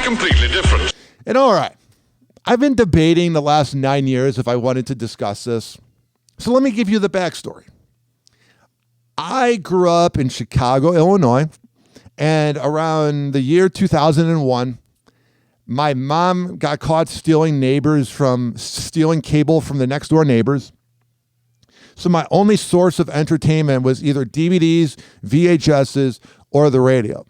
completely different. And all right, I've been debating the last 9 years if I wanted to discuss this. So let me give you the backstory. I grew up in Chicago, Illinois, and around the year 2001, my mom got caught stealing cable from the next door neighbors. So my only source of entertainment was either DVDs, VHSs, or the radio.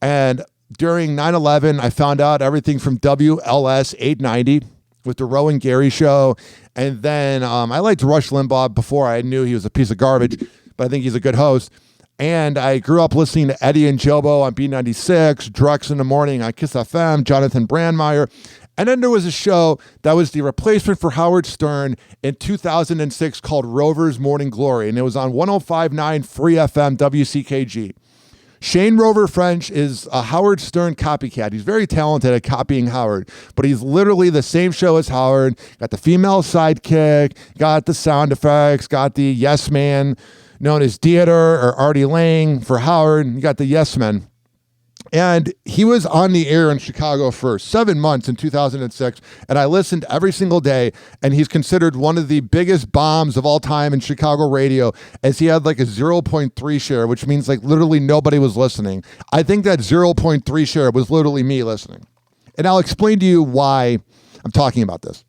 And during 9/11, I found out everything from WLS 890 with the Roe and Gary show. And then I liked Rush Limbaugh before I knew he was a piece of garbage, but I think he's a good host. And I grew up listening to Eddie and Jobo on B96, Drux in the Morning on Kiss FM, Jonathan Brandmeier. And then there was a show that was the replacement for Howard Stern in 2006 called Rover's Morning Glory. And it was on 105.9 Free FM WCKG. Shane Rover French is a Howard Stern copycat. He's very talented at copying Howard, but he's literally the same show as Howard. Got the female sidekick, got the sound effects, got the yes man known as Dieter or Artie Lang for Howard. You got the yes men. And he was on the air in Chicago for 7 months in 2006, and I listened every single day, and he's considered one of the biggest bombs of all time in Chicago radio, as he had like a 0.3 share, which means like literally nobody was listening. I think that 0.3 share was literally me listening. And I'll explain to you why I'm talking about this.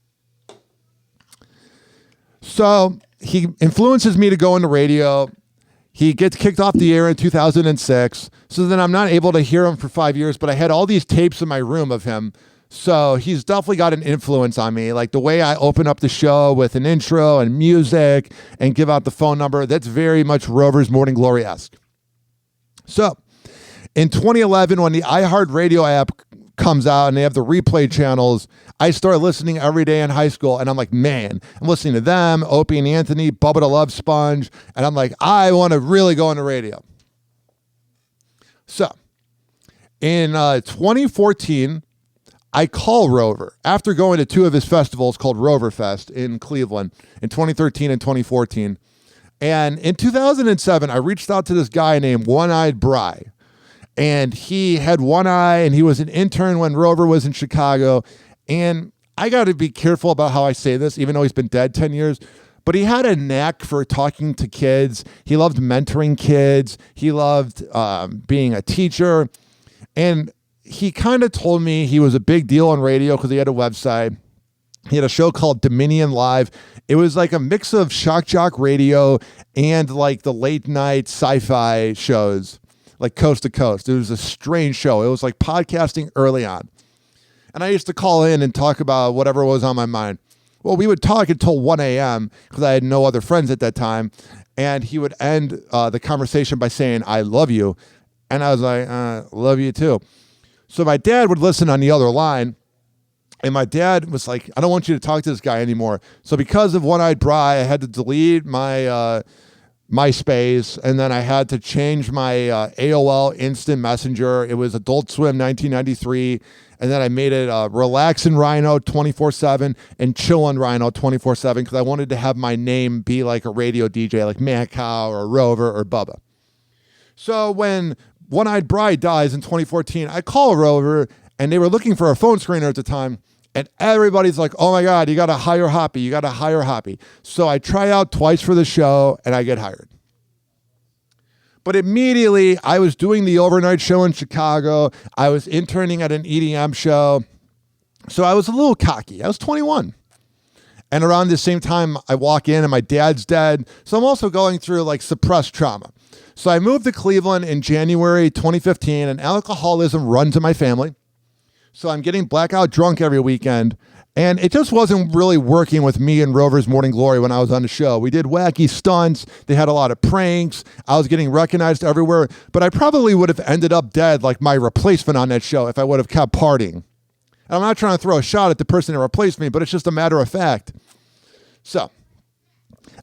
So he influences me to go into radio. He gets kicked off the air in 2006. So then I'm not able to hear him for 5 years, but I had all these tapes in my room of him. So he's definitely got an influence on me. Like the way I open up the show with an intro and music and give out the phone number, that's very much Rover's Morning Glory-esque. So in 2011, when the iHeartRadio app comes out and they have the replay channels, I started listening every day in high school, and I'm like, man, I'm listening to them, Opie and Anthony, Bubba the Love Sponge, and I'm like, I want to really go into radio. So in 2014, I call Rover after going to two of his festivals called Rover Fest in Cleveland in 2013 and 2014. And in 2007, I reached out to this guy named One-Eyed Bry. And he had one eye, and he was an intern when Rover was in Chicago. And I got to be careful about how I say this, even though he's been dead 10 years. But he had a knack for talking to kids. He loved mentoring kids. He loved being a teacher. And he kind of told me he was a big deal on radio because he had a website. He had a show called Dominion Live. It was like a mix of shock jock radio and like the late night sci-fi shows, like Coast to Coast. It was a strange show. It was like podcasting early on. And I used to call in and talk about whatever was on my mind. Well, we would talk until 1 a.m. because I had no other friends at that time. And he would end the conversation by saying, I love you. And I was like, love you too. So my dad would listen on the other line. And my dad was like, I don't want you to talk to this guy anymore. So because of One-Eyed Bry, I had to delete my MySpace, and then I had to change my AOL Instant Messenger. It was Adult Swim 1993, and then I made it Relaxin' Rhino 24/7 and Chillin' Rhino 24/7 because I wanted to have my name be like a radio DJ, like Mad Cow or Rover or Bubba. So when One-Eyed Bry dies in 2014, I call Rover, and they were looking for a phone screener at the time. And everybody's like, oh my God, you got to hire Hoppe. You got to hire Hoppe. So I try out twice for the show and I get hired. But immediately I was doing the overnight show in Chicago. I was interning at an EDM show. So I was a little cocky. I was 21. And around the same time I walk in and my dad's dead. So I'm also going through like suppressed trauma. So I moved to Cleveland in January 2015 and alcoholism runs in my family. So I'm getting blackout drunk every weekend, and it just wasn't really working with me and Rover's Morning Glory when I was on the show. We did wacky stunts. They had a lot of pranks. I was getting recognized everywhere, but I probably would have ended up dead like my replacement on that show if I would have kept partying. And I'm not trying to throw a shot at the person that replaced me, but it's just a matter of fact. So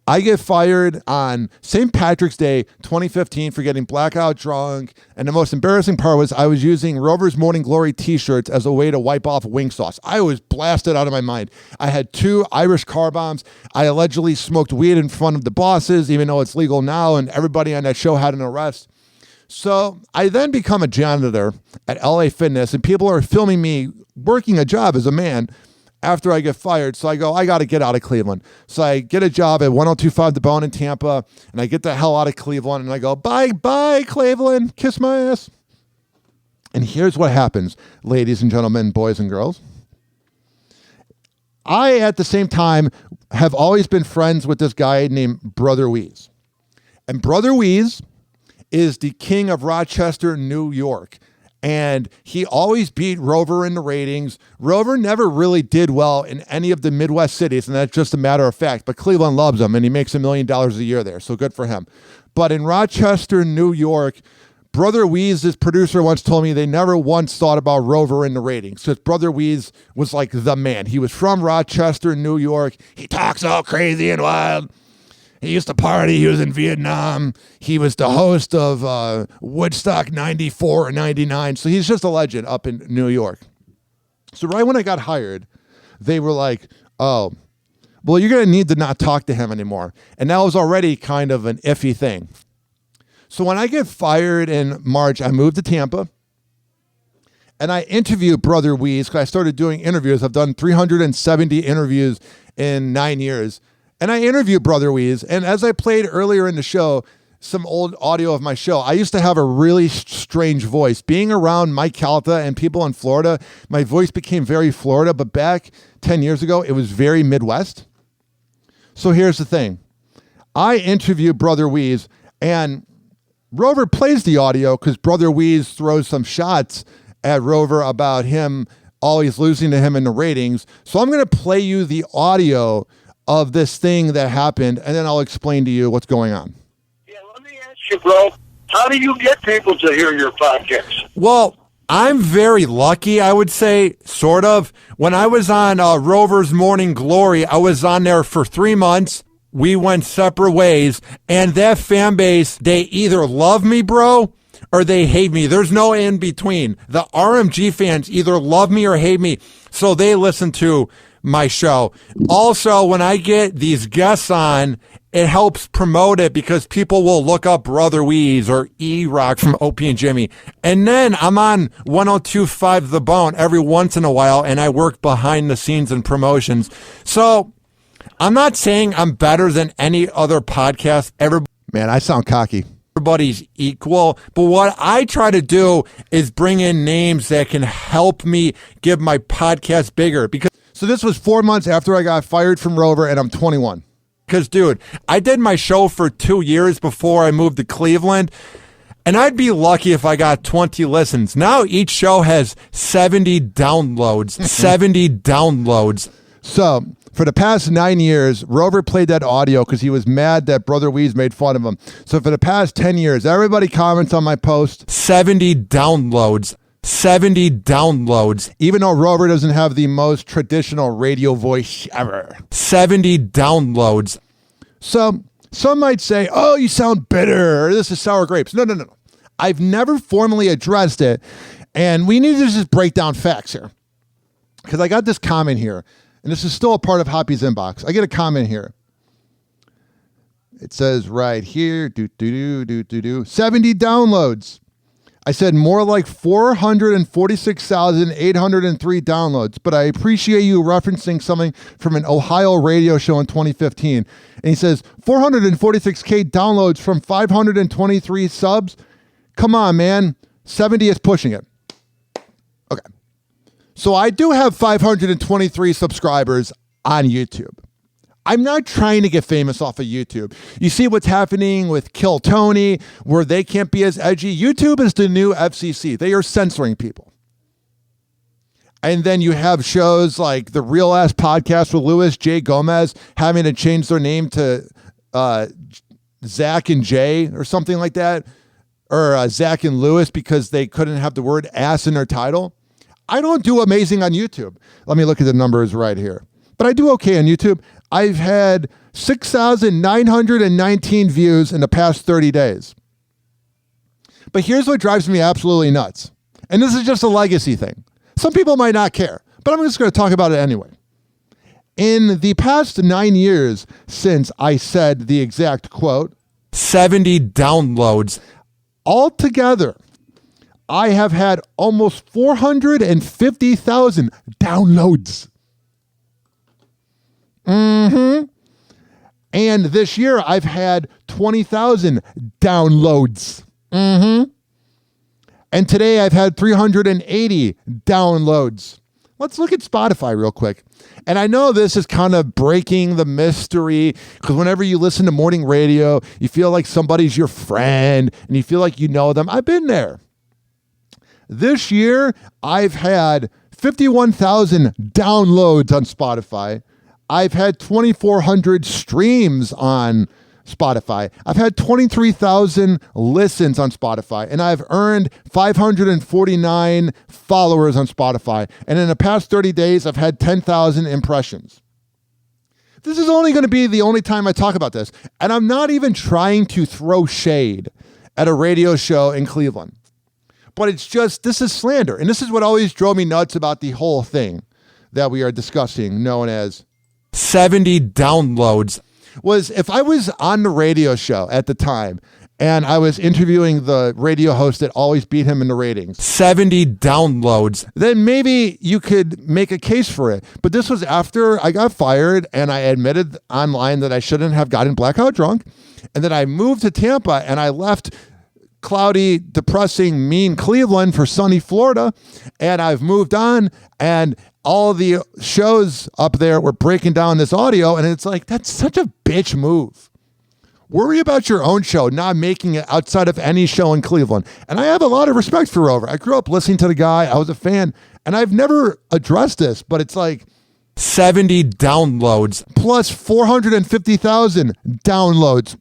I get fired on St. Patrick's Day 2015 for getting blackout drunk. And the most embarrassing part was I was using Rover's Morning Glory t-shirts as a way to wipe off wing sauce. I was blasted out of my mind. I had 2 Irish car bombs. I allegedly smoked weed in front of the bosses, even though it's legal now. And everybody on that show had an arrest. So I then become a janitor at LA Fitness, and people are filming me working a job as a man after I get fired. So I go, I got to get out of Cleveland. So I get a job at 1025 The Bone in Tampa, and I get the hell out of Cleveland, and I go, bye, Cleveland, kiss my ass. And here's what happens, ladies and gentlemen, boys and girls. I, at the same time, have always been friends with this guy named Brother Weeze. And Brother Weeze is the king of Rochester, New York. And he always beat Rover in the ratings. Rover never really did well in any of the Midwest cities, and that's just a matter of fact. But Cleveland loves him, and he makes $1 million a year there, so good for him. But in Rochester, New York, Brother Weeze's producer once told me they never once thought about Rover in the ratings, because Brother Weeze was like the man. He was from Rochester, New York. He talks all crazy and wild. He used to party. He was in Vietnam. He was the host of Woodstock 94 or 99. So he's just a legend up in New York. So right when I got hired, they were like, oh, well, you're going to need to not talk to him anymore. And that was already kind of an iffy thing. So when I get fired in March, I moved to Tampa. And I interviewed Brother Weeze because I started doing interviews. I've done 370 interviews in 9 years. And I interviewed Brother Weeze, and as I played earlier in the show, some old audio of my show, I used to have a really strange voice. Being around Mike Calta and people in Florida, my voice became very Florida, but back 10 years ago, it was very Midwest. So here's the thing. I interviewed Brother Weeze, and Rover plays the audio because Brother Weeze throws some shots at Rover about him always losing to him in the ratings. So I'm going to play you the audio of this thing that happened, and then I'll explain to you what's going on. Yeah, let me ask you, bro, how do you get people to hear your podcast? Well, I'm very lucky, I would say, sort of. When I was on Rover's Morning Glory, I was on there for 3 months. We went separate ways, and that fan base, they either love me, bro, or they hate me. There's no in between. The RMG fans either love me or hate me, so they listen to my show. Also, when I get these guests on, it helps promote it because people will look up Brother Weeze or E-Rock from Opie and Jimmy. And then I'm on 1025 The Bone every once in a while, and I work behind the scenes and promotions. So I'm not saying I'm better than any other podcast. Man, I sound cocky. Everybody's equal, but what I try to do is bring in names that can help me give my podcast bigger. Because So this was 4 months after I got fired from Rover, and I'm 21. Because, dude, I did my show for 2 years before I moved to Cleveland, and I'd be lucky if I got 20 listens. Now each show has 70 downloads. 70 downloads. So for the past 9 years, Rover played that audio because he was mad that Brother Weeze made fun of him. So for the past 10 years, everybody comments on my post. 70 downloads. 70 downloads. Even though Rover doesn't have the most traditional radio voice ever. 70 downloads. So some might say, oh, you sound bitter, or this is sour grapes. No. I've never formally addressed it, and we need to just break down facts here. Because I got this comment here, and this is still a part of Hoppe's inbox. I get a comment here. It says right here, 70 downloads. I said more like 446,803 downloads, but I appreciate you referencing something from an Ohio radio show in 2015. And he says 446K downloads from 523 subs. Come on, man. 70 is pushing it. Okay. So I do have 523 subscribers on YouTube. I'm not trying to get famous off of YouTube. You see what's happening with Kill Tony, where they can't be as edgy. YouTube is the new FCC. They are censoring people. And then you have shows like the Real Ass Podcast with Louis J. Gomez having to change their name to Zach and Jay or something like that, or Zach and Louis because they couldn't have the word ass in their title. I don't do amazing on YouTube. Let me look at the numbers right here. But I do okay on YouTube. I've had 6,919 views in the past 30 days. But here's what drives me absolutely nuts. And this is just a legacy thing. Some people might not care, but I'm just going to talk about it anyway. In the past 9 years since I said the exact quote, 70 downloads. Altogether, I have had almost 450,000 downloads. And this year, I've had 20,000 downloads. And today, I've had 380 downloads. Let's look at Spotify real quick. And I know this is kind of breaking the mystery, because whenever you listen to morning radio, you feel like somebody's your friend and you feel like you know them. I've been there. This year, I've had 51,000 downloads on Spotify. I've had 2,400 streams on Spotify. I've had 23,000 listens on Spotify, and I've earned 549 followers on Spotify. And in the past 30 days, I've had 10,000 impressions. This is only going to be the only time I talk about this. And I'm not even trying to throw shade at a radio show in Cleveland. But it's just, this is slander. And this is what always drove me nuts about the whole thing that we are discussing, known as 70 downloads. Was if I was on the radio show at the time and I was interviewing the radio host that always beat him in the ratings, 70 downloads, then maybe you could make a case for it. But this was after I got fired and I admitted online that I shouldn't have gotten blackout drunk. And then I moved to Tampa and I left cloudy, depressing, mean Cleveland for sunny Florida. And I've moved on, and all the shows up there were breaking down this audio, and it's like, that's such a bitch move. Worry about your own show, not making it outside of any show in Cleveland. And I have a lot of respect for Rover. I grew up listening to the guy. I was a fan, and I've never addressed this, but it's like 70 downloads plus 450,000 downloads.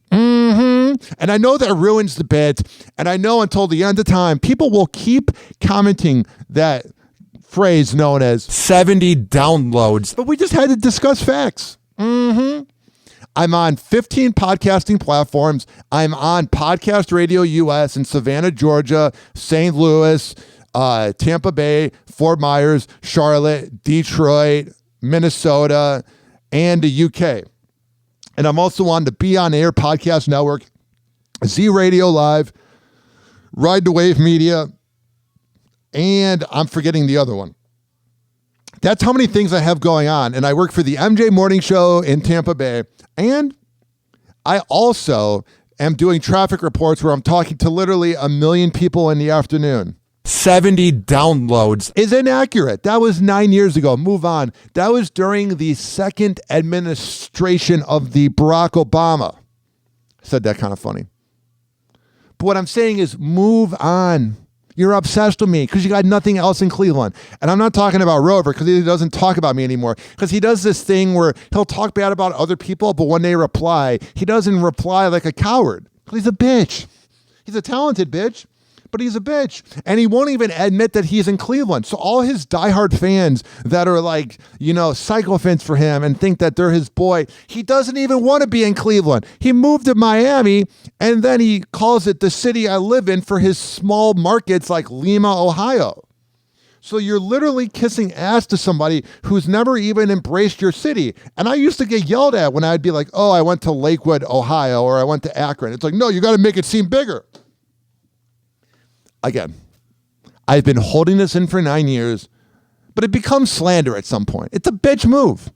And I know that ruins the bit, and I know until the end of time, people will keep commenting that phrase known as 70 downloads. But we just had to discuss facts. I'm on 15 podcasting platforms. I'm on Podcast Radio US in Savannah, Georgia, St. Louis, Tampa Bay, Fort Myers, Charlotte, Detroit, Minnesota, and the UK. And I'm also on the Be On Air Podcast Network, Z Radio Live, Ride the Wave Media, and I'm forgetting the other one. That's how many things I have going on. And I work for the MJ Morning Show in Tampa Bay. And I also am doing traffic reports where I'm talking to literally 1 million people in the afternoon. 70 downloads is inaccurate. That was 9 years ago. Move on. That was during the second administration of the Barack Obama. I said that kind of funny. But what I'm saying is move on. You're obsessed with me because you got nothing else in Cleveland. And I'm not talking about Rover because he doesn't talk about me anymore, because he does this thing where he'll talk bad about other people, but when they reply, he doesn't reply like a coward. He's a bitch. He's a talented bitch, but he's a bitch. And he won't even admit that he's in Cleveland. So all his diehard fans that are like, sycophants for him and think that they're his boy, he doesn't even want to be in Cleveland. He moved to Miami, and then he calls it the city I live in for his small markets like Lima, Ohio. So you're literally kissing ass to somebody who's never even embraced your city. And I used to get yelled at when I'd be like, oh, I went to Lakewood, Ohio, or I went to Akron. It's like, no, you got to make it seem bigger. Again, I've been holding this in for 9 years, but it becomes slander at some point. It's a bitch move.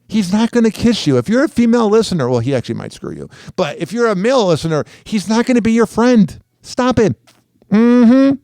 He's not going to kiss you. If you're a female listener, well, he actually might screw you. But if you're a male listener, he's not going to be your friend. Stop it. Fun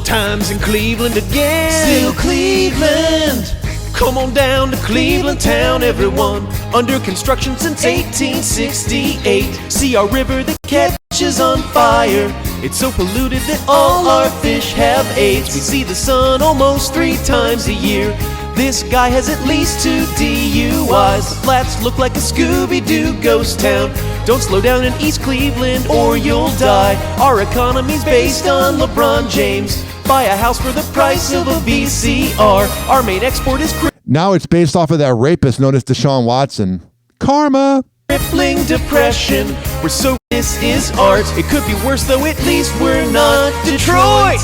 times in Cleveland again. Still Cleveland. Come on down to Cleveland town, everyone. Under construction since 1868. See our river that catches on fire. It's so polluted that all our fish have AIDS. We see the sun almost 3 times a year. This guy has at least 2 DUIs. The flats look like a Scooby-Doo ghost town. Don't slow down in East Cleveland or you'll die. Our economy's based on LeBron James. Buy a house for the price of a VCR. Our main export is now it's based off of that rapist known as Deshaun Watson. Karma. Crippling depression. We're so this is art. It could be worse though, at least we're not Detroit.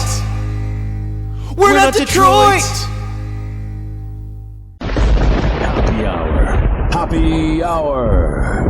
We're not Detroit. Happy hour.